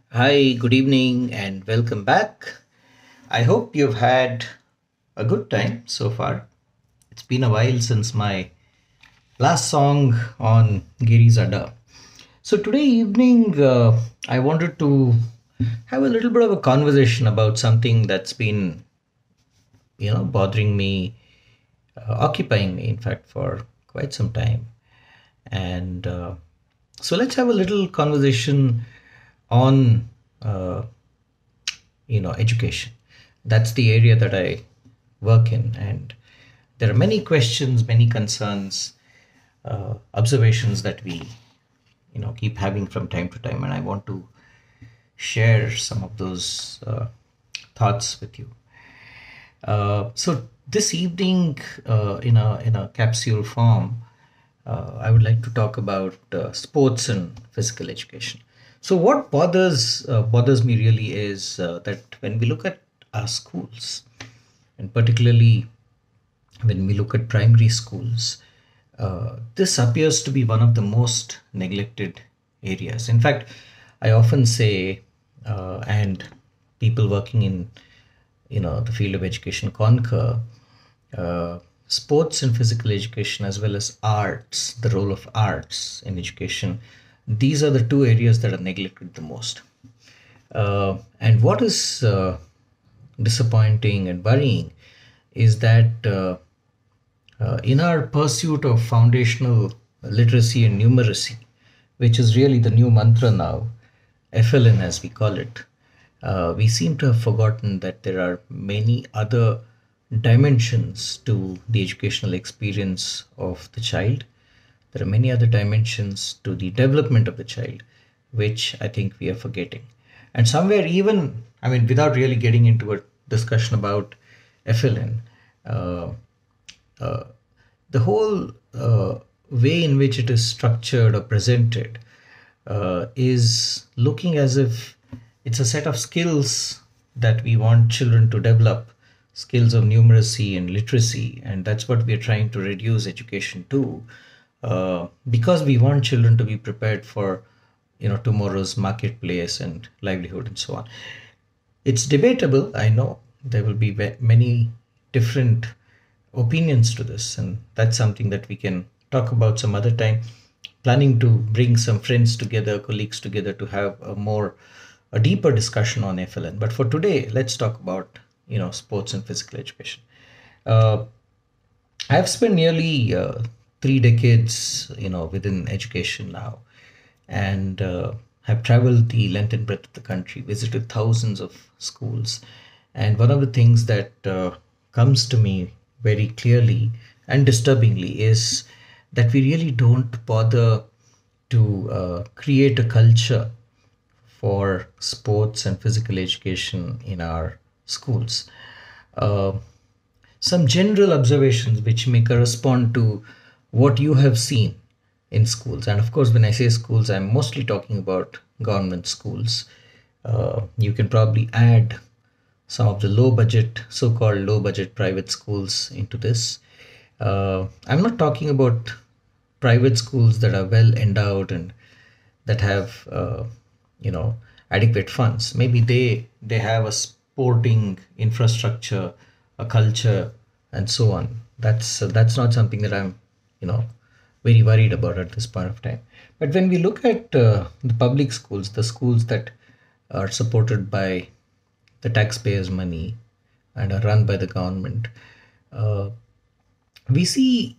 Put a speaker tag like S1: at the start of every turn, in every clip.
S1: Hi, good evening, and welcome back. I hope you've had a good time so far. It's been a while since my last song on Giri Zada. So, today evening, I wanted to have a little bit of a conversation about something that's been, bothering me, occupying me, in fact, for quite some time. And so, let's have a little conversation on uh, education. That's the area that I work in, and there are many questions, many concerns, observations that we keep having from time to time, and I want to share some of those thoughts with you. So this evening, in a capsule form, I would like to talk about sports and physical education. So what bothers me really is that when we look at our schools, and particularly when we look at primary schools, this appears to be one of the most neglected areas. In fact, I often say, and people working in the field of education concur, uh, sports and physical education as well as arts, the role of arts in education, these are the two areas that are neglected the most. And what is disappointing and worrying is that in our pursuit of foundational literacy and numeracy, which is really the new mantra now, FLN as we call it, we seem to have forgotten that there are many other dimensions to the educational experience of the child. There are many other dimensions to the development of the child, which I think we are forgetting. And somewhere, even, I mean, without really getting into a discussion about FLN, uh, uh, the whole way in which it is structured or presented is looking as if it's a set of skills that we want children to develop, skills of numeracy and literacy, and that's what we are trying to reduce education to, because we want children to be prepared for tomorrow's marketplace and livelihood and so on. It's debatable, I know. There will be many different opinions to this, and that's something that we can talk about some other time. Planning to bring some friends together, colleagues together, to have a deeper discussion on FLN. But for today, let's talk about sports and physical education. uh, I've spent nearly 3 decades within education now, and have traveled the length and breadth of the country, visited thousands of schools. And one of the things that comes to me very clearly and disturbingly is that we really don't bother to create a culture for sports and physical education in our schools. Uh, some general observations which may correspond to what you have seen in schools. And of course, when I say schools, I'm mostly talking about government schools. You can probably add some of the low budget, so called low budget private schools into this. I'm not talking about private schools that are well endowed and that have you know adequate funds. Maybe they have a sporting infrastructure, a culture, and so on. That's not something that I'm you know very worried about at this point of time. But when we look at the public schools, the schools that are supported by the taxpayers' money and are run by the government, uh, we see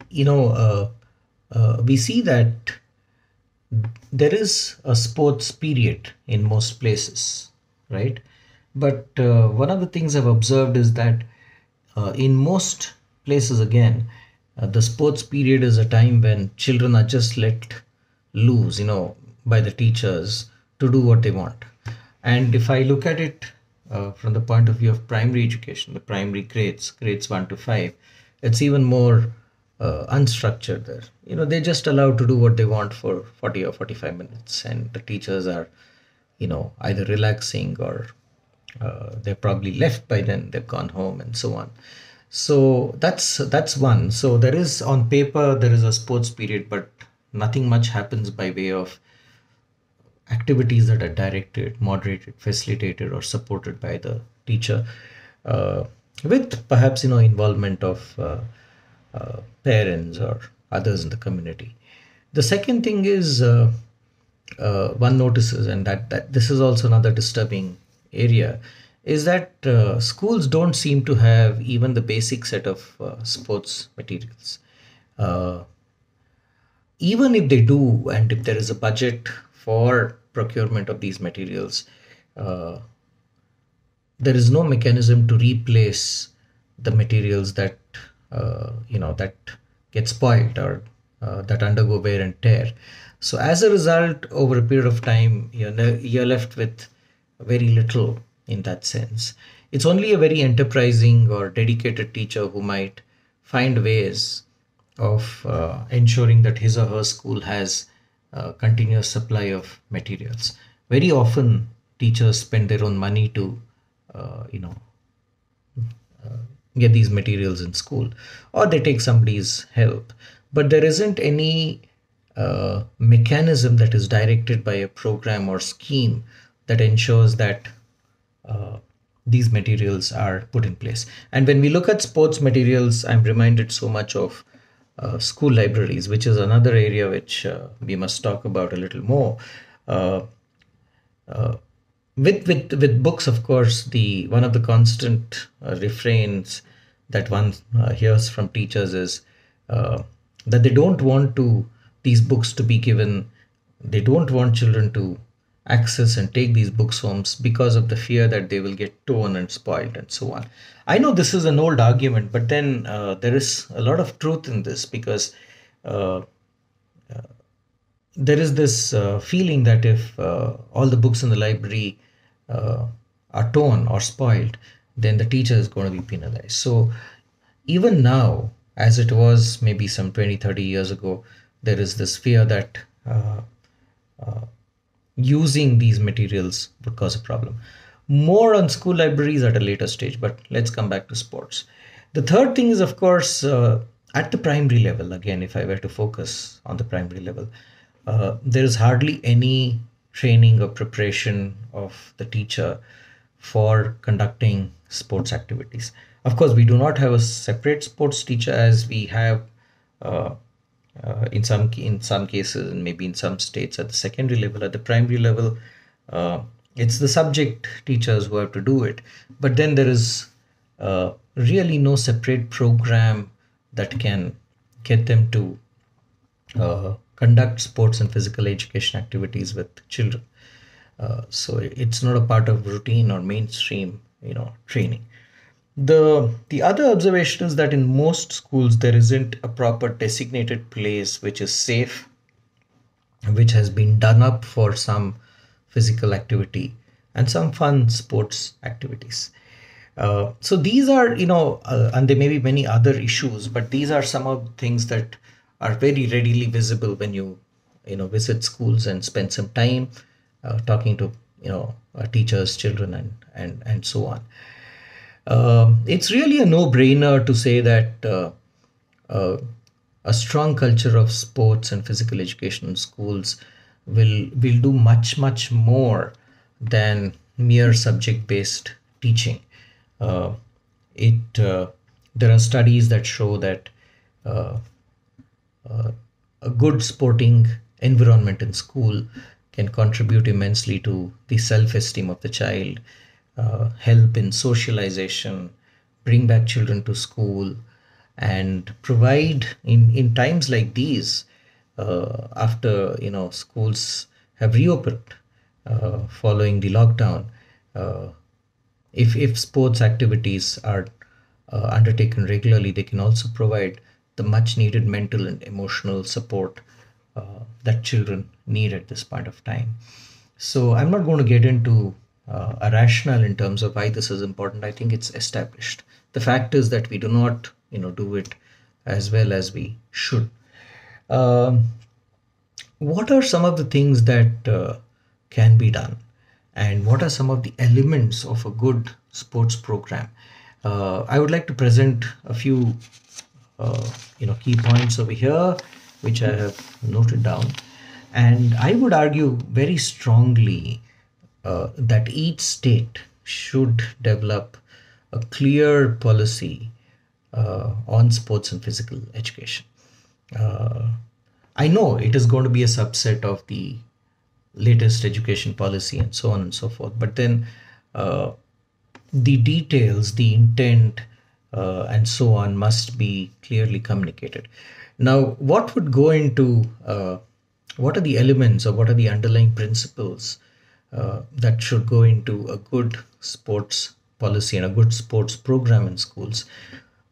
S1: we see that there is a sports period in most places, right? But one of the things I've observed is that in most places, again, the sports period is a time when children are just let loose, by the teachers to do what they want. And if I look at it from the point of view of primary education, the primary grades, grades 1 to 5, it's even more unstructured there. They're just allowed to do what they want for 40 or 45 minutes, and the teachers are, either relaxing or they're probably left by then, they've gone home and so on. So that's one. So there is, on paper, there is a sports period, but nothing much happens by way of activities that are directed, moderated, facilitated, or supported by the teacher, uh, with perhaps involvement of parents or others in the community. The second thing is, one notices, and that this is also another disturbing area, is that schools don't seem to have even the basic set of sports materials. Uh, Even if they do, and if there is a budget for procurement of these materials, uh, there is no mechanism to replace the materials that that get spoiled or that undergo wear and tear. So as a result, over a period of time, you're left with very little in that sense. It's only a very enterprising or dedicated teacher who might find ways of ensuring that his or her school has a continuous supply of materials. Very often, teachers spend their own money to, uh, you know, get these materials in school, or they take somebody's help. But there isn't any mechanism that is directed by a program or scheme that ensures that uh, these materials are put in place. And when we look at sports materials, I'm reminded so much of school libraries, which is another area which we must talk about a little more. Uh, uh, with books, of course, the one of the constant refrains that one hears from teachers is that they don't want these books to be given. They don't want children to access and take these books home because of the fear that they will get torn and spoiled and so on. I know this is an old argument, but then there is a lot of truth in this, because uh, there is this feeling that if all the books in the library uh, are torn or spoiled, then the teacher is going to be penalized. So even now, as it was maybe some 20, 30 years ago, there is this fear that using these materials would cause a problem. More on school libraries at a later stage, but let's come back to sports. The third thing is, of course, at the primary level, again, if I were to focus on the primary level, there is hardly any training or preparation of the teacher for conducting sports activities. Of course, we do not have a separate sports teacher as we have uh, in some cases, and maybe in some states at the secondary level. At the primary level, it's the subject teachers who have to do it. But then there is really no separate program that can get them to conduct sports and physical education activities with children. So it's not a part of routine or mainstream, training. The other observation is that in most schools there isn't a proper designated place which is safe, which has been done up for some physical activity and some fun sports activities. So these are, and there may be many other issues, but these are some of the things that are very readily visible when visit schools and spend some time talking to, teachers, children, and so on. It's really a no-brainer to say that uh, a strong culture of sports and physical education in schools will do much more than mere subject-based teaching. Uh, it There are studies that show that uh, a good sporting environment in school can contribute immensely to the self-esteem of the child, help in socialization, bring back children to school, and provide in times like these, after schools have reopened following the lockdown. Uh, if sports activities are undertaken regularly, they can also provide the much needed mental and emotional support that children need at this point of time. So I'm not going to get into a rationale in terms of why this is important. I think it's established. The fact is that we do not, do it as well as we should. Um, what are some of the things that can be done, and what are some of the elements of a good sports program? I would like to present a few key points over here which I have noted down. And I would argue very strongly that each state should develop a clear policy on sports and physical education. Uh, I know it is going to be a subset of the latest education policy and so on and so forth, but then uh, the details, the intent, and so on must be clearly communicated. Now, what would go into what are the elements or what are the underlying principles that should go into a good sports policy and a good sports program in schools?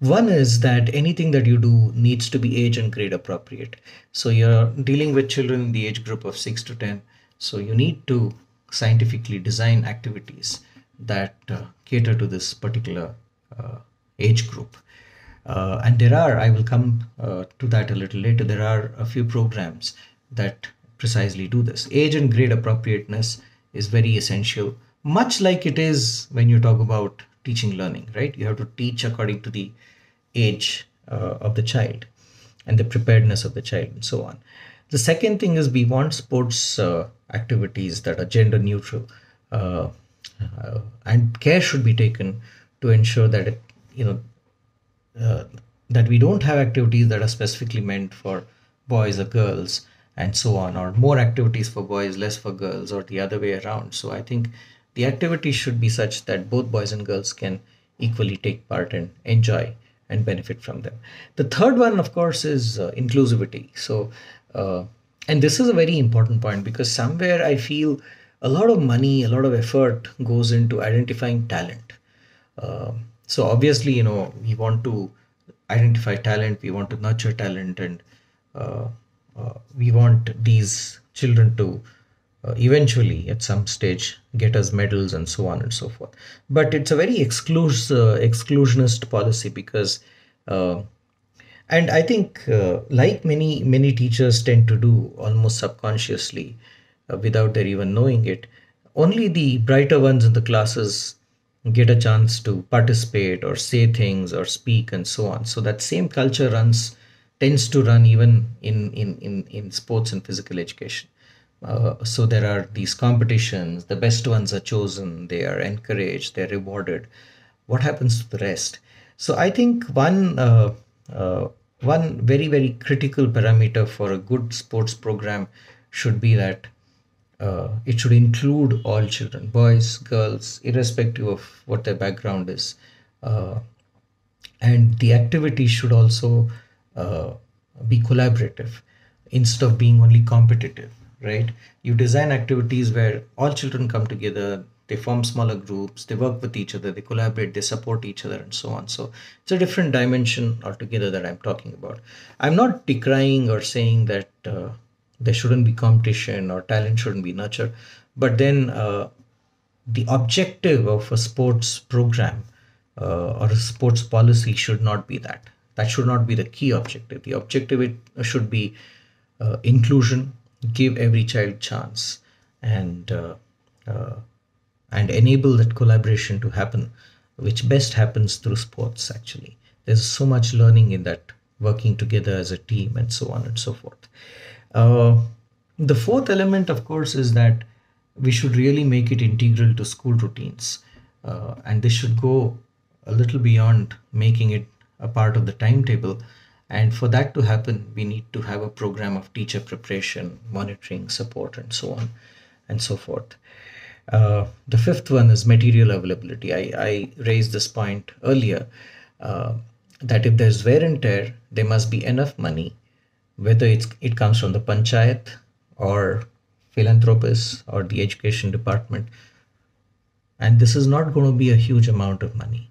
S1: One is that anything that you do needs to be age and grade appropriate. So you're dealing with children in the age group of 6 to 10. So you need to scientifically design activities that cater to this particular age group. And there are, I will come to that a little later, there are a few programs that precisely do this. Age and grade appropriateness is very essential, much like it is when you talk about teaching learning, right? You have to teach according to the age of the child and the preparedness of the child and so on. The second thing is we want sports activities that are gender neutral, and care should be taken to ensure that you know uh, that we don't have activities that are specifically meant for boys or girls and so on, or more activities for boys, less for girls, or the other way around. So I think the activities should be such that both boys and girls can equally take part and enjoy and benefit from them. The third one, of course, is inclusivity. So, and this is a very important point because somewhere I feel a lot of money, a lot of effort goes into identifying talent. So obviously, we want to identify talent, we want to nurture talent, and uh, we want these children to eventually, at some stage, get us medals and so on and so forth. But it's a very exclusionist policy because, uh, and I think, like many teachers tend to do almost subconsciously, without their even knowing it, only the brighter ones in the classes get a chance to participate or say things or speak and so on. So that same culture tends to run even in sports and physical education. So there are these competitions, the best ones are chosen, they are encouraged, they're rewarded. What happens to the rest? So I think one very, very critical parameter for a good sports program should be that it should include all children, boys, girls, irrespective of what their background is. Uh, and the activity should also uh, be collaborative instead of being only competitive, right? You design activities where all children come together, they form smaller groups, they work with each other, they collaborate, they support each other, and so on. So it's a different dimension altogether that I'm talking about. I'm not decrying or saying that there shouldn't be competition or talent shouldn't be nurtured, but then the objective of a sports program or a sports policy should not be that. That should not be the key objective. The objective should be inclusion, give every child chance, and uh, and enable that collaboration to happen, which best happens through sports. Actually, there's so much learning in that, working together as a team, and so on and so forth. Uh, the fourth element, of course, is that we should really make it integral to school routines. And this should go a little beyond making it a part of the timetable. And for that to happen, we need to have a program of teacher preparation, monitoring, support, and so on and so forth. The fifth one is material availability. I raised this point earlier, uh, that if there's wear and tear, there must be enough money, whether it comes from the panchayat or philanthropists or the education department. And this is not going to be a huge amount of money.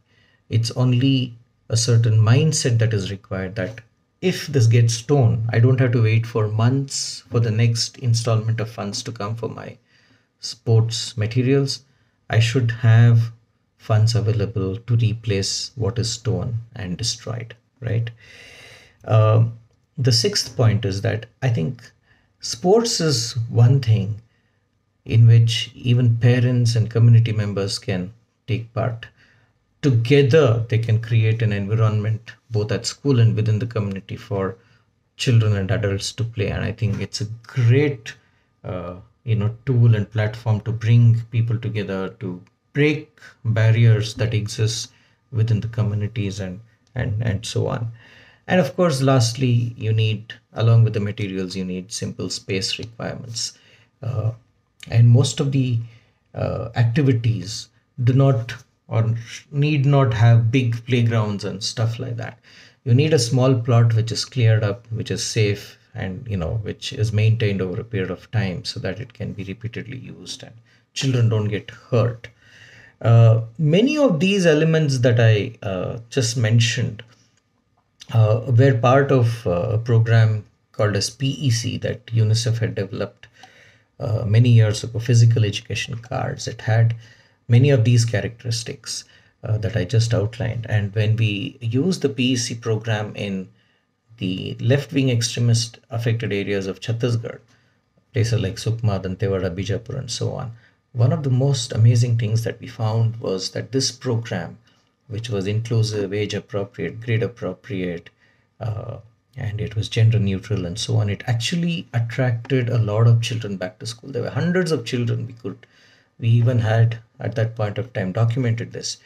S1: It's only a certain mindset that is required, that if this gets torn, I don't have to wait for months for the next installment of funds to come for my sports materials. I should have funds available to replace what is torn and destroyed, right? The sixth point is that I think sports is one thing in which even parents and community members can take part. Together, they can create an environment both at school and within the community for children and adults to play. And I think it's a great tool and platform to bring people together, to break barriers that exist within the communities, and so on. And of course, lastly, you need, along with the materials, you need simple space requirements. Uh, and most of the activities do not or need not have big playgrounds and stuff like that. You need a small plot which is cleared up, which is safe, and which is maintained over a period of time so that it can be repeatedly used and children don't get hurt. Many of these elements that I just mentioned were part of a program called as PEC that UNICEF had developed many years ago, physical education cards. It had many of these characteristics that I just outlined. And when we use the PEC program in the left wing extremist affected areas of Chhattisgarh, places like Sukma, Dantewada, Bijapur, and so on, one of the most amazing things that we found was that this program, which was inclusive, age appropriate, grade appropriate, uh, and it was gender neutral and so on, it actually attracted a lot of children back to school. There were hundreds of children. We even had at that point of time documented this,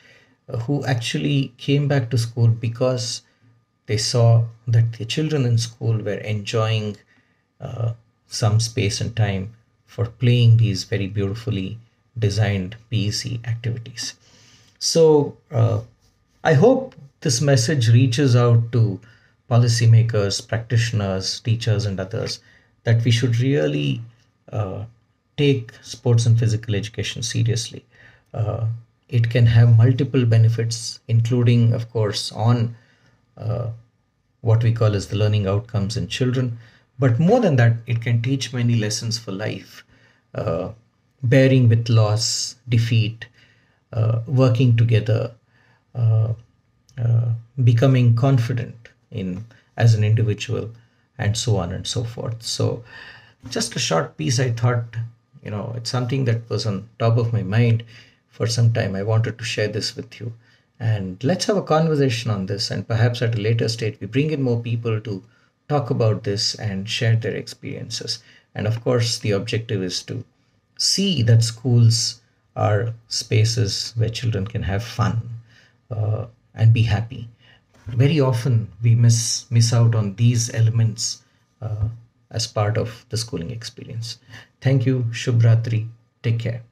S1: who actually came back to school because they saw that the children in school were enjoying uh, some space and time for playing these very beautifully designed PEC activities. So I hope this message reaches out to policymakers, practitioners, teachers, and others that we should really uh, take sports and physical education seriously. Uh, it can have multiple benefits, including, of course, on uh, what we call as the learning outcomes in children. But more than that, it can teach many lessons for life, uh, bearing with loss, defeat, working together, uh, becoming confident in as an individual, and so on and so forth. So, just a short piece. I thought, it's something that was on top of my mind for some time. I wanted to share this with you, and let's have a conversation on this. And perhaps at a later stage, we bring in more people to talk about this and share their experiences. And of course, the objective is to see that schools are spaces where children can have fun and be happy. Very often we miss out on these elements as part of the schooling experience. Thank you. Shubhratri. Take care.